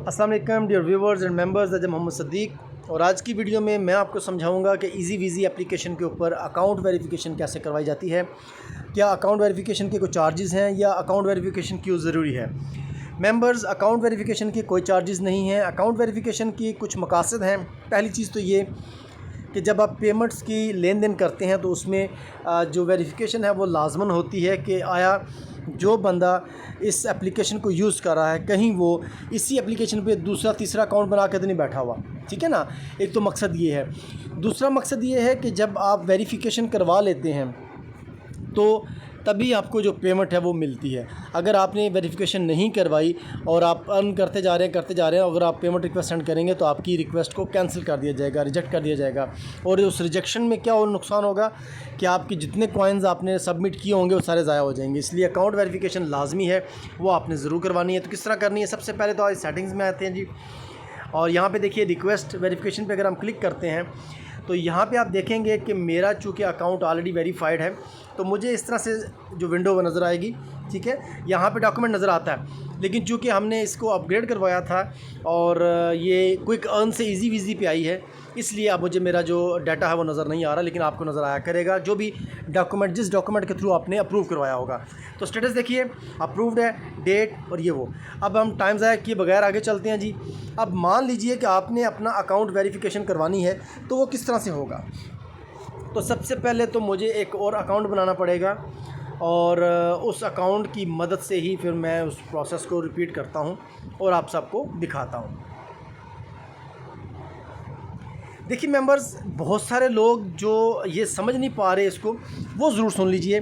अस्सलाम वालेकुम dear viewers and members, Ajay Mohammad Sadiq. और आज की वीडियो में मैं आपको समझाऊंगा कि इजी वीज़ी एप्लीकेशन के ऊपर अकाउंट वेरिफिकेशन कैसे करवाई जाती है। क्या अकाउंट वेरिफिकेशन के कोई चार्जेस हैं या अकाउंट वेरिफिकेशन क्यों ज़रूरी है। मेंबर्स, अकाउंट वेरिफिकेशन के कोई चार्जेस नहीं हैं। अकाउंट वेरिफिकेशन की कुछ मकासद हैं। पहली चीज़ तो ये कि जब आप पेमेंट्स की लेन देन करते हैं तो उसमें जो वेरिफिकेशन है वो लाजमन होती है कि आया जो बंदा इस एप्लीकेशन को यूज़ कर रहा है कहीं वो इसी एप्लीकेशन पे दूसरा तीसरा अकाउंट बना के तो नहीं बैठा हुआ। ठीक है ना, एक तो मकसद ये है। दूसरा मकसद ये है कि जब आप वेरिफिकेशन करवा लेते हैं तो तभी आपको जो पेमेंट है वो मिलती है। अगर आपने वेरिफिकेशन नहीं करवाई और आप अर्न करते जा रहे हैं, अगर आप पेमेंट रिक्वेस्ट सेंड करेंगे तो आपकी रिक्वेस्ट को कैंसिल कर दिया जाएगा, रिजेक्ट कर दिया जाएगा। और उस रिजेक्शन में क्या और नुकसान होगा कि आपके जितने कॉइन्स आपने सबमिट किए होंगे वो सारे ज़ाया हो जाएंगे। इसलिए अकाउंट वेरिफिकेशन लाजमी है, वो आपने ज़रूर करवानी है। तो किस तरह करनी है, सबसे पहले तो आज सेटिंग्स में आते हैं जी। और यहाँ पे देखिए रिक्वेस्ट वेरिफिकेशन पे अगर हम क्लिक करते हैं तो यहाँ पे आप देखेंगे कि मेरा चूँकि अकाउंट ऑलरेडी वेरीफाइड है तो मुझे इस तरह से जो विंडो नज़र आएगी। ठीक है, यहाँ पे डॉक्यूमेंट नज़र आता है, लेकिन चूँकि हमने इसको अपग्रेड करवाया था और ये क्विक अर्न से इजी वीज़ी पे आई है, इसलिए अब मुझे मेरा जो डाटा है वो नज़र नहीं आ रहा, लेकिन आपको नज़र आया करेगा जो भी डॉक्यूमेंट जिस डॉक्यूमेंट के थ्रू आपने अप्रूव करवाया होगा। तो स्टेटस देखिए अप्रूव्ड है, डेट और ये वो। अब हम टाइम ज़ाया किए बगैर आगे चलते हैं जी। अब मान लीजिए कि आपने अपना अकाउंट वेरिफिकेशन करवानी है तो वो किस तरह से होगा। तो सबसे पहले तो मुझे एक और अकाउंट बनाना पड़ेगा और उस अकाउंट की मदद से ही फिर मैं उस प्रोसेस को रिपीट करता हूं और आप सबको दिखाता हूं। देखिए मेंबर्स, बहुत सारे लोग जो ये समझ नहीं पा रहे इसको, वो ज़रूर सुन लीजिए।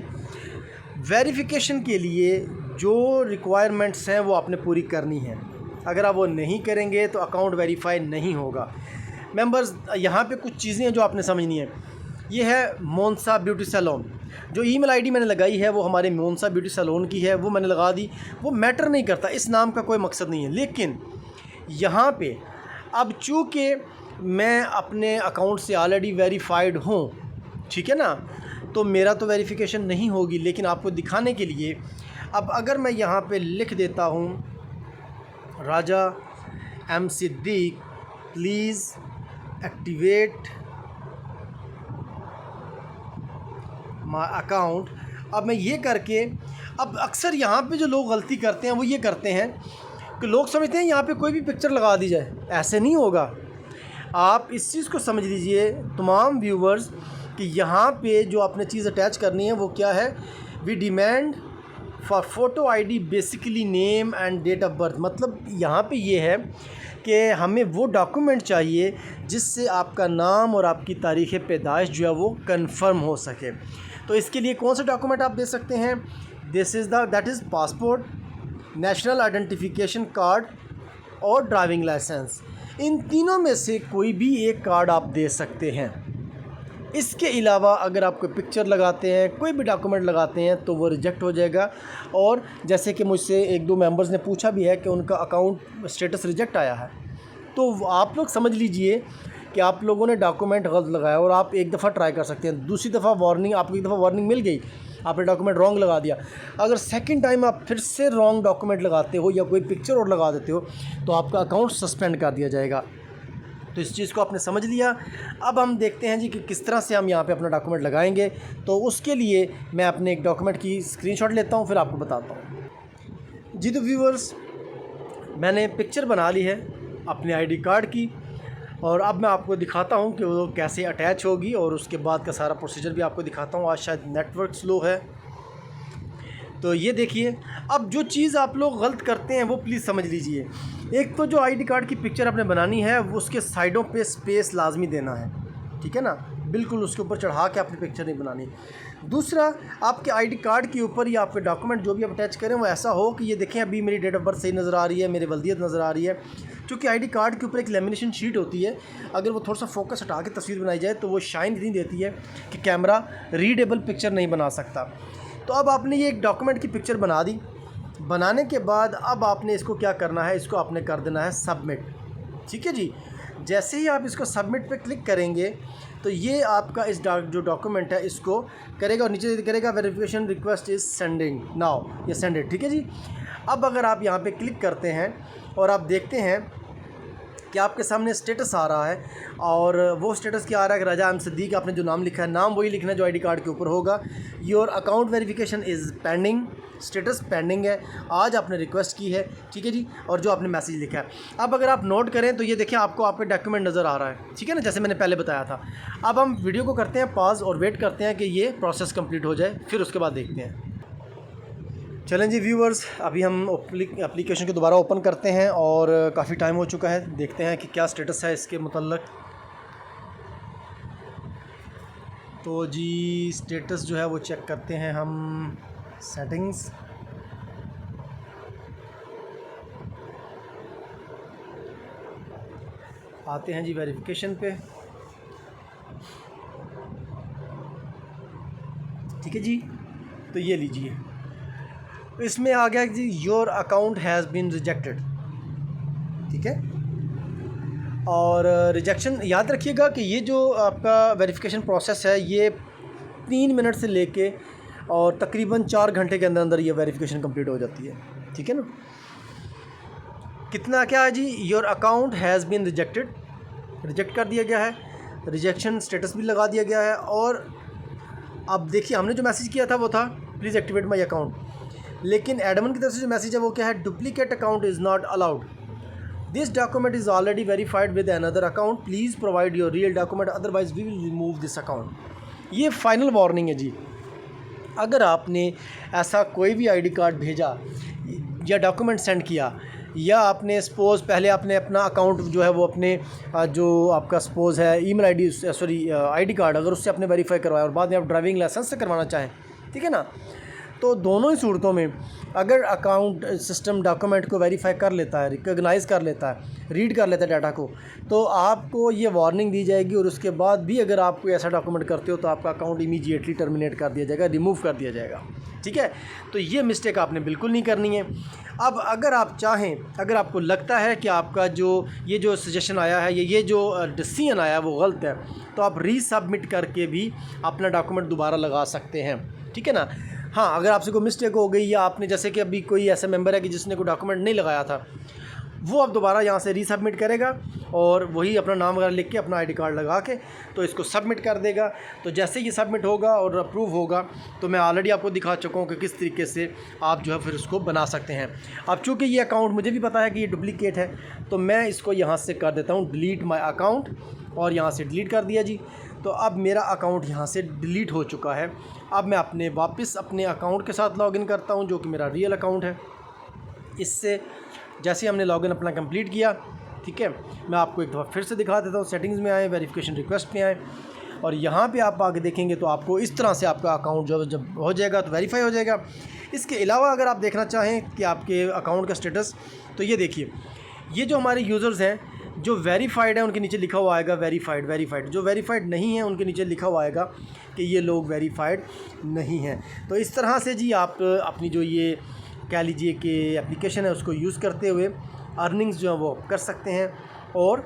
वेरिफिकेशन के लिए जो रिक्वायरमेंट्स हैं वो आपने पूरी करनी है। अगर आप वो नहीं करेंगे तो अकाउंट वेरीफाई नहीं होगा। मेंबर्स, यहाँ पे कुछ चीज़ें हैं जो आपने समझनी है। ये है मोनसा ब्यूटी सैलून। जो ईमेल आईडी मैंने लगाई है वो हमारे मोनसा ब्यूटी सैलून की है, वो मैंने लगा दी। वो मैटर नहीं करता, इस नाम का कोई मकसद नहीं है। लेकिन यहाँ पे अब चूँकि मैं अपने अकाउंट से ऑलरेडी वेरीफाइड हूँ, ठीक है ना, तो मेरा तो वेरिफिकेशन नहीं होगी। लेकिन आपको दिखाने के लिए अब अगर मैं यहाँ पे लिख देता हूँ Raja M Siddique please activate my account. अब मैं ये करके, अब अक्सर यहाँ पे जो लोग गलती करते हैं वो ये करते हैं कि लोग समझते हैं यहाँ पे कोई भी पिक्चर लगा दी जाए। ऐसे नहीं होगा। आप इस चीज़ को समझ लीजिए तमाम व्यूवर्स कि यहाँ पे जो आपने चीज़ अटैच करनी है वो क्या है। We demand for photo ID basically name and date of birth. मतलब यहाँ पे ये है कि हमें वो डॉक्यूमेंट चाहिए जिससे आपका नाम और आपकी तारीख़ पैदाइश जो है वो कंफर्म हो सके। तो इसके लिए कौन सा डॉक्यूमेंट आप दे सकते हैं, that is passport, national identification card और ड्राइविंग लाइसेंस। इन तीनों में से कोई भी एक कार्ड आप दे सकते हैं। इसके अलावा अगर आप कोई पिक्चर लगाते हैं, कोई भी डॉक्यूमेंट लगाते हैं तो वो रिजेक्ट हो जाएगा। और जैसे कि मुझसे एक दो मेंबर्स ने पूछा भी है कि उनका अकाउंट स्टेटस रिजेक्ट आया है, तो आप लोग समझ लीजिए कि आप लोगों ने डॉक्यूमेंट गलत लगाया और आप एक दफ़ा ट्राई कर सकते हैं। दूसरी दफ़ा वार्निंग, आपको एक दफ़ा वार्निंग मिल गई, आपने डॉक्यूमेंट रॉन्ग लगा दिया। अगर सेकंड टाइम आप फिर से रॉन्ग डॉक्यूमेंट लगाते हो या कोई पिक्चर और लगा देते हो तो आपका अकाउंट सस्पेंड कर दिया जाएगा। तो इस चीज़ को आपने समझ लिया। अब हम देखते हैं जी कि किस तरह से हम यहाँ पे अपना डॉक्यूमेंट लगाएंगे। तो उसके लिए मैं अपने एक डॉक्यूमेंट की स्क्रीनशॉट लेता हूँ, फिर आपको बताता हूँ जी। तो व्यूवर्स, मैंने पिक्चर बना ली है अपने आईडी कार्ड की और अब मैं आपको दिखाता हूँ कि वो कैसे अटैच होगी और उसके बाद का सारा प्रोसीजर भी आपको दिखाता हूँ। आज शायद नेटवर्क स्लो है, तो ये देखिए। अब जो चीज़ आप लोग गलत करते हैं वो प्लीज़ समझ लीजिए। एक तो जो आईडी कार्ड की पिक्चर आपने बनानी है वो उसके साइडों पे स्पेस लाजमी देना है, ठीक है ना, बिल्कुल उसके ऊपर चढ़ा के आपने पिक्चर नहीं बनानी। दूसरा, आपके आईडी कार्ड के ऊपर या आपके डॉक्यूमेंट जो भी आप अटैच करें वो ऐसा हो कि ये देखें अभी मेरी डेट ऑफ बर्थ सही नज़र आ रही है, मेरी वल्दियत नज़र आ रही है। क्योंकि आईडी कार्ड के ऊपर एक लेमिनेशन शीट होती है, अगर वो थोड़ा सा फोकस हटा के तस्वीर बनाई जाए तो वो शाइन इतनी देती है कि कैमरा रीडेबल पिक्चर नहीं बना सकता। तो अब आपने ये एक डॉक्यूमेंट की पिक्चर बना दी। बनाने के बाद अब आपने इसको क्या करना है, इसको आपने कर देना है सबमिट। ठीक है जी। जैसे ही आप इसको सबमिट पे क्लिक करेंगे तो ये आपका इस जो डॉक्यूमेंट है इसको करेगा और नीचे करेगा verification request is sending now, ये सेंड इट। ठीक है जी। अब अगर आप यहाँ पे क्लिक करते हैं और आप देखते हैं कि आपके सामने स्टेटस आ रहा है, और वो स्टेटस क्या आ रहा है कि रजा एम सिद्दीक आपने जो नाम लिखा है, नाम वही लिखना है जो आईडी कार्ड के ऊपर होगा। Your account verification is pending, status pending है, आज आपने रिक्वेस्ट की है, ठीक है जी, और जो आपने मैसेज लिखा है। अब अगर आप नोट करें तो ये देखें आपको आपका डॉक्यूमेंट नज़र आ रहा है, ठीक है ना, जैसे मैंने पहले बताया था। अब हम वीडियो को करते हैं पॉज और वेट करते हैं कि ये प्रोसेस कंप्लीट हो जाए, फिर उसके बाद देखते हैं। चलें जी व्यूवर्स, अभी हम एप्लीकेशन को दोबारा ओपन करते हैं और काफ़ी टाइम हो चुका है, देखते हैं कि क्या स्टेटस है इसके मुतल्लक। तो जी स्टेटस जो है वो चेक करते हैं हम, सेटिंग्स, आते हैं जी वेरिफिकेशन पे, ठीक है जी। तो ये लीजिए, इसमें आ गया जी your account has been rejected, ठीक है। और रिजेक्शन याद रखिएगा कि ये जो आपका वेरिफिकेशन प्रोसेस है ये 3 मिनट से लेके और तकरीबन 4 घंटे के अंदर अंदर ये वेरिफिकेशन कंप्लीट हो जाती है, ठीक है ना। कितना क्या है जी, your account has been rejected, reject कर दिया गया है, रिजेक्शन स्टेटस भी लगा दिया गया है। और अब देखिए हमने जो मैसेज किया था वो था प्लीज़ एक्टिवेट माई अकाउंट, लेकिन एडमिन की तरफ से जो मैसेज है वो क्या है, duplicate account is not allowed, this document is already verified with another account, please provide your real document otherwise we will remove this account. ये फाइनल वार्निंग है जी। अगर आपने ऐसा कोई भी आईडी कार्ड भेजा या डॉक्यूमेंट सेंड किया, या आपने सपोज़ पहले आपने अपना अकाउंट जो है वो अपने जो आपका सपोज़ है email ID sorry ID card अगर उससे आपने वेरीफाई करवाया और बाद में आप ड्राइविंग लाइसेंस से करवाना चाहें, ठीक है ना, तो दोनों ही सूरतों में अगर अकाउंट सिस्टम डॉक्यूमेंट को वेरीफाई कर लेता है, रिकॉग्नाइज़ कर लेता है, रीड कर लेता है डाटा को, तो आपको ये वार्निंग दी जाएगी। और उसके बाद भी अगर आप कोई ऐसा डॉक्यूमेंट करते हो तो आपका अकाउंट इमीडिएटली टर्मिनेट कर दिया जाएगा, रिमूव कर दिया जाएगा, ठीक है। तो ये मिस्टेक आपने बिल्कुल नहीं करनी है। अब अगर आप चाहें, अगर आपको लगता है कि आपका ये जो सजेशन आया है, ये जो डिसीजन आया है वो गलत है, तो आप रीसबमिट करके भी अपना डॉक्यूमेंट दोबारा लगा सकते हैं, ठीक है ना। हाँ, अगर आपसे कोई मिस्टेक हो गई या आपने जैसे कि अभी कोई ऐसा मेंबर है कि जिसने कोई डॉक्यूमेंट नहीं लगाया था, वो अब दोबारा यहाँ से रीसबमिट करेगा और वही अपना नाम वगैरह लिख के अपना आईडी कार्ड लगा के तो इसको सबमिट कर देगा। तो जैसे ये सबमिट होगा और अप्रूव होगा तो मैं ऑलरेडी आपको दिखा चुका हूँ कि किस तरीके से आप जो है फिर उसको बना सकते हैं। अब चूँकि ये अकाउंट मुझे भी पता है कि ये डुप्लीकेट है, तो मैं इसको यहाँ से कर देता हूँ डिलीट माई अकाउंट, और यहाँ से डिलीट कर दिया जी। तो अब मेरा अकाउंट यहाँ से डिलीट हो चुका है। अब मैं वापस अपने अकाउंट के साथ लॉगिन करता हूँ जो कि मेरा रियल अकाउंट है। इससे जैसे हमने लॉगिन अपना कंप्लीट किया, ठीक है, मैं आपको एक दफ़ा फिर से दिखा देता हूँ। सेटिंग्स में आए, वेरिफिकेशन रिक्वेस्ट में आए, और यहाँ पे आप आगे देखेंगे तो आपको इस तरह से आपका अकाउंट जब हो जाएगा तो वेरीफाई हो जाएगा। इसके अलावा अगर आप देखना चाहें कि आपके अकाउंट का स्टेटस, तो ये देखिए, ये जो हमारे यूज़र्स हैं जो वेरीफाइड है उनके नीचे लिखा हुआ आएगा वेरीफाइड, जो वेरीफाइड नहीं है उनके नीचे लिखा हुआ आएगा कि ये लोग वेरीफाइड नहीं हैं। तो इस तरह से जी आप अपनी जो ये कह लीजिए कि एप्लीकेशन है उसको यूज़ करते हुए अर्निंग्स जो है वो कर सकते हैं और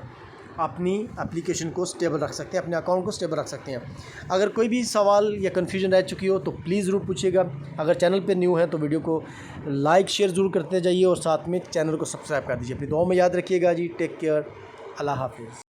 अपनी एप्लीकेशन को स्टेबल रख सकते हैं, अपने अकाउंट को स्टेबल रख सकते हैं। अगर कोई भी सवाल या कन्फ्यूजन रह चुकी हो तो प्लीज़ ज़रूर पूछिएगा। अगर चैनल पे न्यू है तो वीडियो को लाइक शेयर ज़रूर करते जाइए और साथ में चैनल को सब्सक्राइब कर दीजिए। अपनी दुआ में याद रखिएगा जी। टेक केयर, अल्लाह हाफिज़।